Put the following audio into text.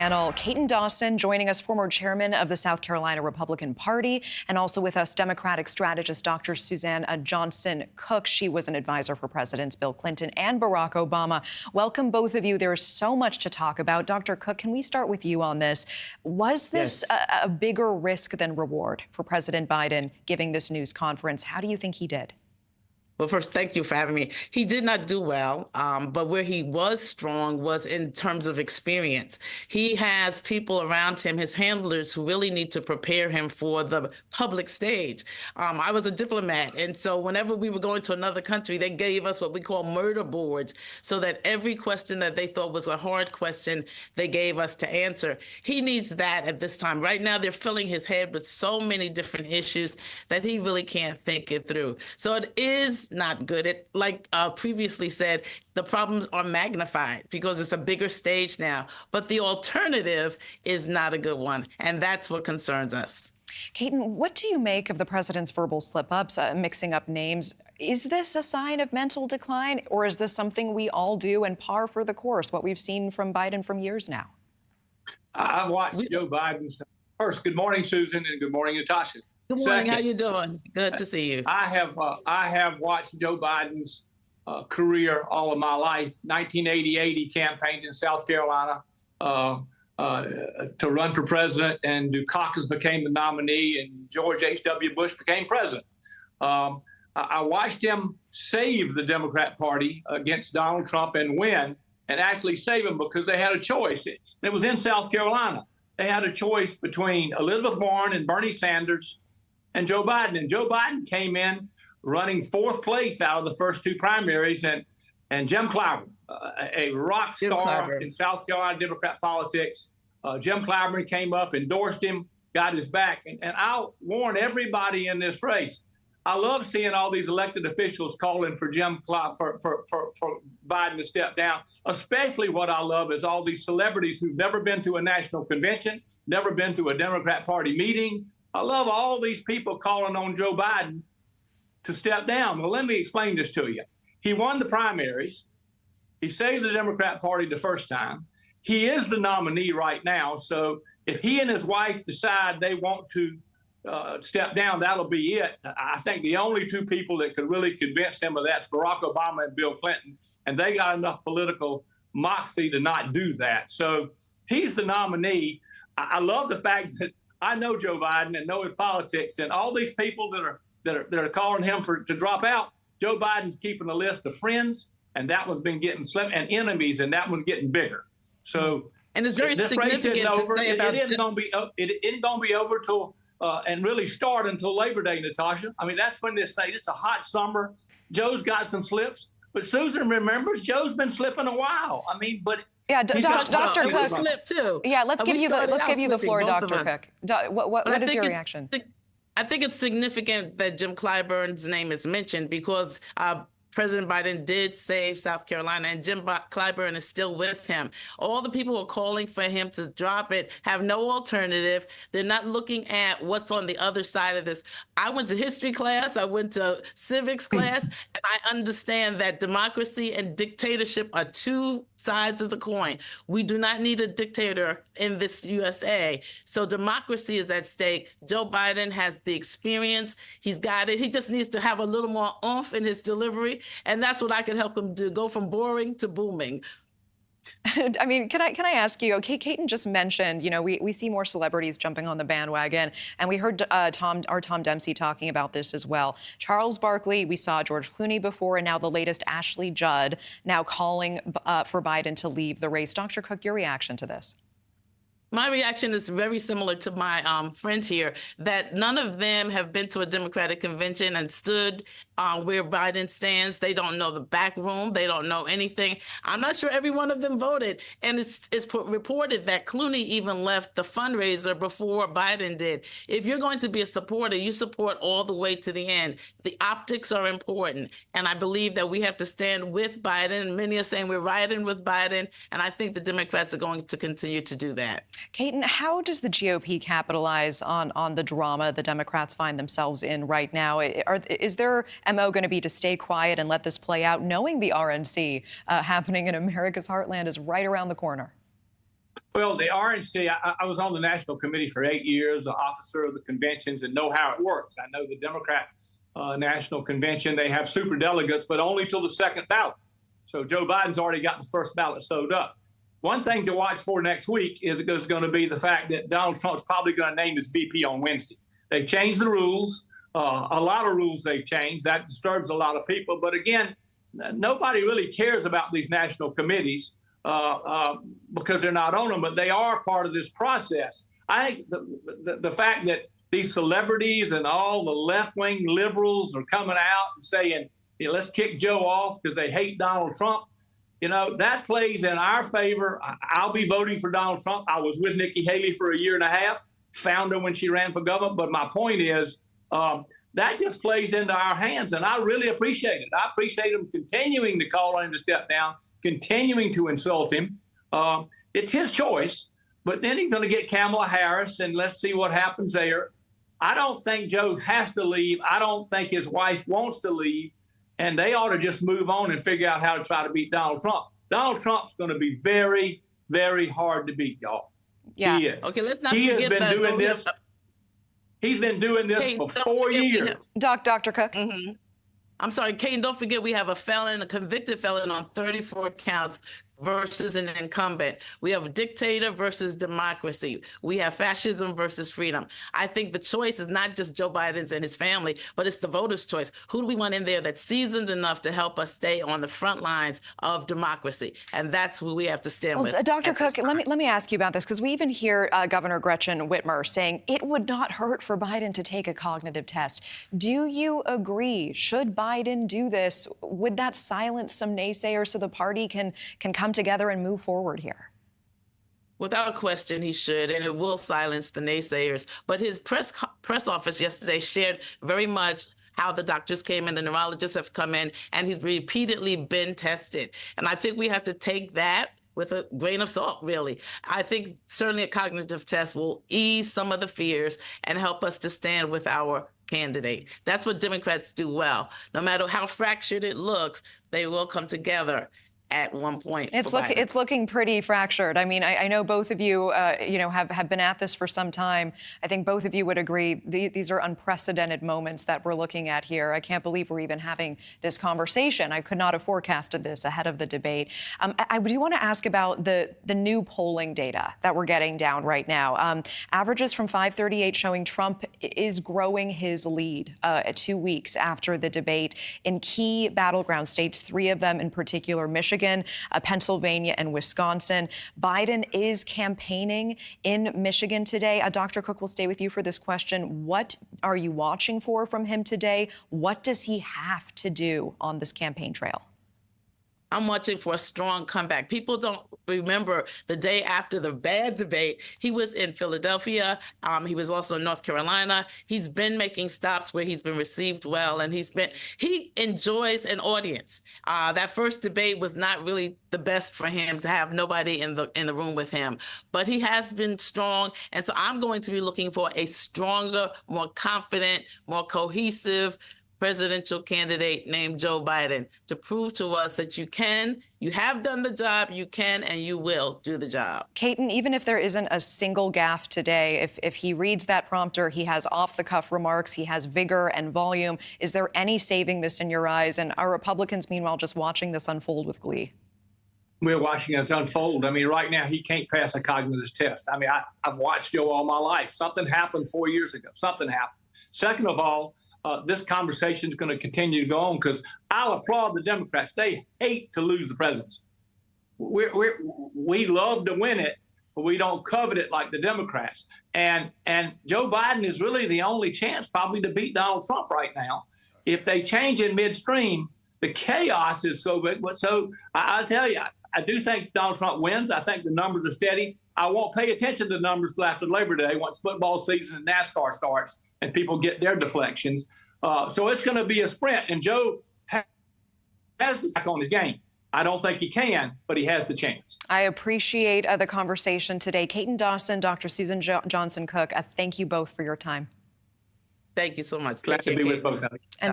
Panel, Caton Dawson joining us, former chairman of the South Carolina Republican Party, and also with us, Democratic strategist Dr. Suzanne Johnson Cook. She was an advisor for Presidents Bill Clinton and Barack Obama. Welcome, both of you. There is so much to talk about. Dr. Cook, can we start with you on this? Was this a bigger risk than reward for President Biden giving this news conference? How do you think he did? Well, first, thank you for having me. He did not do well, but where he was strong was in terms of experience. He has people around him, his handlers, who really need to prepare him for the public stage. I was a diplomat, and so whenever we were going to another country, they gave us what we call murder boards, so that every question that they thought was a hard question, they gave us to answer. He needs that at this time. Right now, they're filling his head with so many different issues that he really can't think it through. So it is not good. It, like previously said, the problems are magnified because it's a bigger stage now. But the alternative is not a good one, and that's what concerns us. Caton, what do you make of the president's verbal slip-ups, mixing up names? Is this a sign of mental decline, or is this something we all do and par for the course, what we've seen from Biden from years now? I watched Joe Biden's first. Good morning, Susan, and good morning, Natasha. Good morning. How you doing? Good to see you. I have watched Joe Biden's career all of my life. 1988, he campaigned in South Carolina to run for president, and Dukakis became the nominee, and George H.W. Bush became president. I watched him save the Democrat Party against Donald Trump and win, and actually save him because they had a choice. It was in South Carolina. They had a choice between Elizabeth Warren and Bernie Sanders and Joe Biden. And Joe Biden came in running fourth place out of the first two primaries. And Jim Clyburn, a rock star in South Carolina Democrat politics, Jim Clyburn came up, endorsed him, got his back. And I'll warn everybody in this race, I love seeing all these elected officials calling for for Biden to step down. Especially what I love is all these celebrities who've never been to a national convention, never been to a Democrat Party meeting. I love all these people calling on Joe Biden to step down. Well, let me explain this to you. He won the primaries. He saved the Democrat Party the first time. He is the nominee right now. So if he and his wife decide they want to step down, that'll be it. I think the only two people that could really convince him of that's Barack Obama and Bill Clinton, and they got enough political moxie to not do that. So he's the nominee. I love the fact that I know Joe Biden and know his politics, and all these people that are calling him to drop out. Joe Biden's keeping a list of friends, and that one's been getting slim, and enemies, and that one's getting bigger. So, and it's very significant to say about it isn't going to be over till and really start until Labor Day, Natasha. I mean, that's when they say it's a hot summer. Joe's got some slips, but Susan remembers Joe's been slipping a while. I mean, but. Yeah, Dr. Cook. Slip too. Yeah, let's give you the floor, Dr. Cook. What is your reaction? I think it's significant that Jim Clyburn's name is mentioned because President Biden did save South Carolina, and Jim Clyburn is still with him. All the people who are calling for him to drop it have no alternative. They're not looking at what's on the other side of this. I went to history class, I went to civics class, and I understand that democracy and dictatorship are two sides of the coin. We do not need a dictator in this USA. So democracy is at stake. Joe Biden has the experience. He's got it. He just needs to have a little more oomph in his delivery. And that's what I can help him do, go from boring to booming. I mean, can I ask you, okay, Caton just mentioned, we see more celebrities jumping on the bandwagon, and we heard Tom Dempsey talking about this as well. Charles Barkley, we saw George Clooney before, and now the latest Ashley Judd now calling for Biden to leave the race. Dr. Cook, your reaction to this? My reaction is very similar to my friend here, that none of them have been to a Democratic convention and stood where Biden stands. They don't know the back room. They don't know anything. I'm not sure every one of them voted. And it's reported that Clooney even left the fundraiser before Biden did. If you're going to be a supporter, you support all the way to the end. The optics are important. And I believe that we have to stand with Biden. Many are saying we're riding with Biden. And I think the Democrats are going to continue to do that. Caton, how does the GOP capitalize on the drama the Democrats find themselves in right now? Is their MO going to be to stay quiet and let this play out, knowing the RNC happening in America's heartland is right around the corner? Well, the RNC, I was on the National Committee for 8 years, an officer of the conventions, and know how it works. I know the Democrat National Convention, they have super delegates, but only till the second ballot. So Joe Biden's already got the first ballot sewed up. One thing to watch for next week is going to be the fact that Donald Trump's probably going to name his VP on Wednesday. They've changed the rules. A lot of rules they've changed. That disturbs a lot of people. But again, nobody really cares about these national committees because they're not on them, but they are part of this process. I think the fact that these celebrities and all the left-wing liberals are coming out and saying, let's kick Joe off because they hate Donald Trump, that plays in our favor. I'll be voting for Donald Trump. I was with Nikki Haley for a year and a half, found her when she ran for governor. But my point is, that just plays into our hands, and I really appreciate it. I appreciate him continuing to call on him to step down, continuing to insult him. It's his choice, but then he's going to get Kamala Harris, and let's see what happens there. I don't think Joe has to leave. I don't think his wife wants to leave, and they ought to just move on and figure out how to try to beat Donald Trump. Donald Trump's going to be very, very hard to beat, y'all. Yeah. He is. Okay, let's not he forget has been that. doing this. He's been doing this for 4 years. Dr. Cook. Mm-hmm. I'm sorry, Kate, and don't forget we have a convicted felon on 34 counts versus an incumbent. We have a dictator versus democracy. We have fascism versus freedom. I think the choice is not just Joe Biden's and his family, but it's the voters' choice. Who do we want in there that's seasoned enough to help us stay on the front lines of democracy? And that's who we have to stand with. Dr. Cook, let me ask you about this, because we even hear Governor Gretchen Whitmer saying it would not hurt for Biden to take a cognitive test. Do you agree? Should Biden do this? Would that silence some naysayers so the party can come together and move forward here? Without question, he should, and it will silence the naysayers. But his press office yesterday shared very much how the doctors came in, the neurologists have come in, and he's repeatedly been tested. And I think we have to take that with a grain of salt, really. I think certainly a cognitive test will ease some of the fears and help us to stand with our candidate. That's what Democrats do well. No matter how fractured it looks, they will come together at one point. It's looking pretty fractured. I mean, I know both of you, have been at this for some time. I think both of you would agree these are unprecedented moments that we're looking at here. I can't believe we're even having this conversation. I could not have forecasted this ahead of the debate. I do want to ask about the new polling data that we're getting down right now. Averages from 538 showing Trump is growing his lead 2 weeks after the debate in key battleground states, 3 of them in particular, Michigan, Pennsylvania, and Wisconsin. Biden is campaigning in Michigan today. Dr. Cook, will stay with you for this question. What are you watching for from him today? What does he have to do on this campaign trail? I'm watching for a strong comeback. People don't remember the day after the bad debate. He was in Philadelphia. He was also in North Carolina. He's been making stops where he's been received well, and he enjoys an audience. That first debate was not really the best for him to have nobody in the room with him, but he has been strong. And so I'm going to be looking for a stronger, more confident, more cohesive presidential candidate named Joe Biden to prove to us that you have done the job, you can, and you will do the job. Caton, even if there isn't a single gaffe today, if he reads that prompter, he has off-the-cuff remarks, he has vigor and volume, is there any saving this in your eyes? And are Republicans, meanwhile, just watching this unfold with glee? We're watching it unfold. I mean, right now, he can't pass a cognitive test. I mean, I've watched Joe all my life. Something happened 4 years ago. Something happened. Second of all, this conversation is going to continue to go on because I'll applaud the Democrats. They hate to lose the presidency. We love to win it, but we don't covet it like the Democrats. And Joe Biden is really the only chance probably to beat Donald Trump right now. If they change in midstream, the chaos is so big. So I'll tell you, I do think Donald Trump wins. I think the numbers are steady. I won't pay attention to the numbers till after Labor Day once football season and NASCAR starts and people get their deflections. So it's going to be a sprint. And Joe has to back on his game. I don't think he can, but he has the chance. I appreciate the conversation today. Caton Dawson, Dr. Susan Johnson Cook, thank you both for your time. Thank you so much. Glad to be with both of you.